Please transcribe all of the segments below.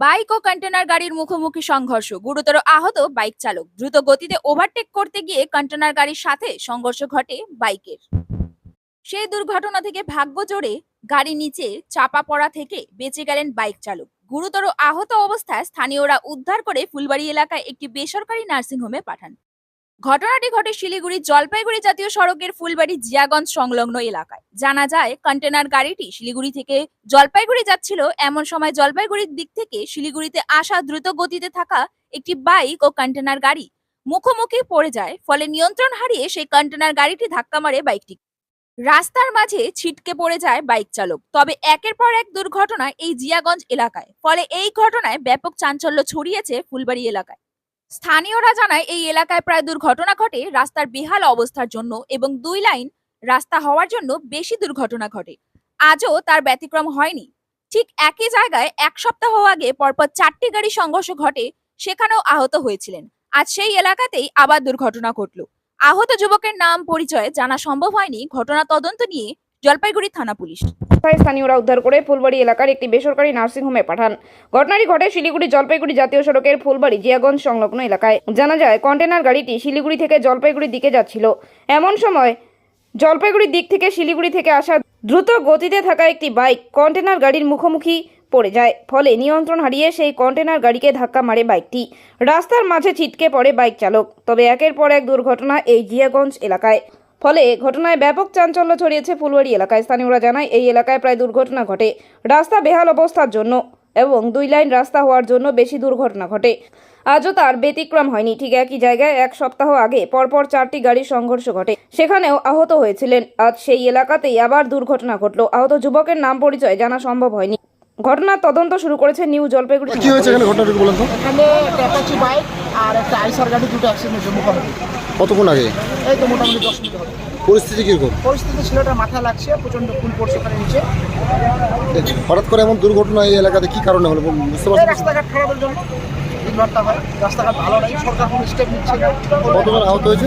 Bike ও container গাড়ির মুখোমুখি সংঘর্ষ, গুরুতর আহত বাইক চালক। দ্রুত গতিতে ওভারটেক করতে গিয়ে কন্টেনার গাড়ির সাথে সংঘর্ষ ঘটে বাইকের। সেই দুর্ঘটনা থেকে ভাগ্য জোরে গাড়ি নিচে চাপা পড়া থেকে বেঁচে গেলেন বাইক চালক। গুরুতর আহত অবস্থায় স্থানীয়রা উদ্ধার করে ফুলবাড়ি এলাকায় একটি বেসরকারি নার্সিংহোমে পাঠান। ঘটনাটি ঘটে শিলিগুড়ি জলপাইগুড়ি জাতীয় সড়কের ফুলবাড়ি জিয়াগঞ্জ সংলগ্ন এলাকায়। জানা যায়, কন্টেনার গাড়িটি শিলিগুড়ি থেকে জলপাইগুড়ি যাচ্ছিল। এমন সময় জলপাইগুড়ির দিক থেকে শিলিগুড়িতে আসা দ্রুত গতিতে থাকা একটি বাইক ও কন্টেনার গাড়ি মুখোমুখি পড়ে যায়। ফলে নিয়ন্ত্রণ হারিয়ে সেই কন্টেনার গাড়িটি ধাক্কা মারে বাইকটি। রাস্তার মাঝে ছিটকে পড়ে যায় বাইক চালক। তবে একের পর এক দুর্ঘটনা এই জিয়াগঞ্জ এলাকায়। ফলে এই ঘটনায় ব্যাপক চাঞ্চল্য ছড়িয়েছে ফুলবাড়ি এলাকায়। স্থানীয়রা জানায়, এই এলাকায় প্রায় দুর্ঘটনা ঘটে রাস্তার বেহাল অবস্থার জন্য এবং 2 লাইন রাস্তা হওয়ার জন্য বেশি দুর্ঘটনা ঘটে। আজও তার ব্যতিক্রম হয়নি। ঠিক একই জায়গায় 1 সপ্তাহ আগে পরপর 4টি গাড়ি সংঘর্ষ ঘটে, সেখানেও আহত হয়েছিলেন। আজ সেই এলাকাতেই আবার দুর্ঘটনা ঘটল। আহত যুবকের নাম পরিচয় জানা সম্ভব হয়নি। ঘটনা তদন্ত নিয়ে জলপাইগুড়ি থানা পুলিশ। স্থানীয়রা উদ্ধার করে ফুলবাড়ি এলাকার একটি বেসরকারি নার্সিংহোমে পাঠান। ঘটনাটি ঘটে শিলিগুড়ি জলপাইগুড়ি জাতীয় সড়কের ফুলবাড়ি জিয়াগঞ্জ সংলগ্ন এলাকায়। জানা যায়, কন্টেনার গাড়িটি শিলিগুড়ি থেকে জলপাইগুড়ির দিকে যাচ্ছিল। এমন সময় জলপাইগুড়ির দিক থেকে শিলিগুড়ি থেকে আসা দ্রুত গতিতে থাকা একটি বাইক কন্টেনার গাড়ির মুখোমুখি পড়ে যায়। ফলে নিয়ন্ত্রণ হারিয়ে সেই কন্টেনার গাড়িকে ধাক্কা মারে বাইকটি। রাস্তার মাঝে ছিটকে পড়ে বাইক চালক। তবে একের পর এক দুর্ঘটনা এই জিয়াগঞ্জ এলাকায়। ফলে ঘটনায় ব্যাপক চাঞ্চল্য ছড়িয়েছে ফুলবাড়ি এলাকায়। স্থানীয়রা জানায়, এই এলাকায় প্রায় দুর্ঘটনা ঘটে রাস্তা বেহাল অবস্থার জন্য এবং 2 লাইন রাস্তা হওয়ার জন্য বেশি দুর্ঘটনা ঘটে। আজও তার ব্যতিক্রম হয়নি। ঠিক একই জায়গায় 1 সপ্তাহ আগে পরপর 4টি গাড়ির সংঘর্ষ ঘটে, সেখানেও আহত হয়েছিলেন। আজ সেই এলাকাতেই আবার দুর্ঘটনা ঘটল। আহত যুবকের নাম পরিচয় জানা সম্ভব হয়নি। ঘটনার তদন্ত শুরু করেছে নিউ জলপাইগুড়ি। কি হয়েছে এখানে, ঘটনাটা বলেন তো? এখানে একটা অ্যাপাচি বাইক আর একটা আইসার গাড়ি দুটো অ্যাক্সিডেন্ট হয়েছে মুখোমুখি। কতক্ষণ আগে? এই তো মোটামুটি 10 মিনিট হবে। পরিস্থিতি কিরকম? পরিস্থিতি ছেলেটার মাথা লাগছে, প্রচন্ড ফুল পড়ছে ওখানে নিচে। হঠাৎ করে এমন দুর্ঘটনা এই এলাকাতে কি কারণে হলো বুঝতে এই পারছেন? রাস্তাঘাট খারাপের জন্য দুর্ঘটনা হয়। রাস্তাঘাট ভালো নাই, সরকার কোনো স্টেপ নিচ্ছে না। কতজন আহত হয়েছে?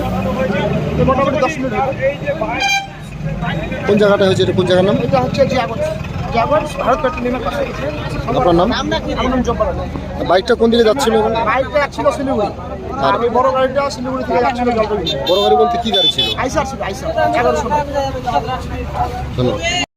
এই মোটামুটি 10 মিনিট হবে। কোন জায়গাটা হয়েছে, এটা কোন জায়গার নাম? এটা হচ্ছে জিয়াগঞ্জ, জিয়াগঞ্জ ভারত পেট্রোলিয়ামের পাশে। আপনার নাম? আমার নাম জব্বার আলী। বাইকটা কোন দিকে যাচ্ছিল? বাইকটা যাচ্ছিল শিলিগুড়ি আর এই বড় গাড়িটা শিলিগুড়ি থেকে যাচ্ছিল জলপাইগুড়ি। বড় গাড়ি বলতে কি গাড়ি ছিল? আইসার ছিল, আইসার 1100। ধন্যবাদ।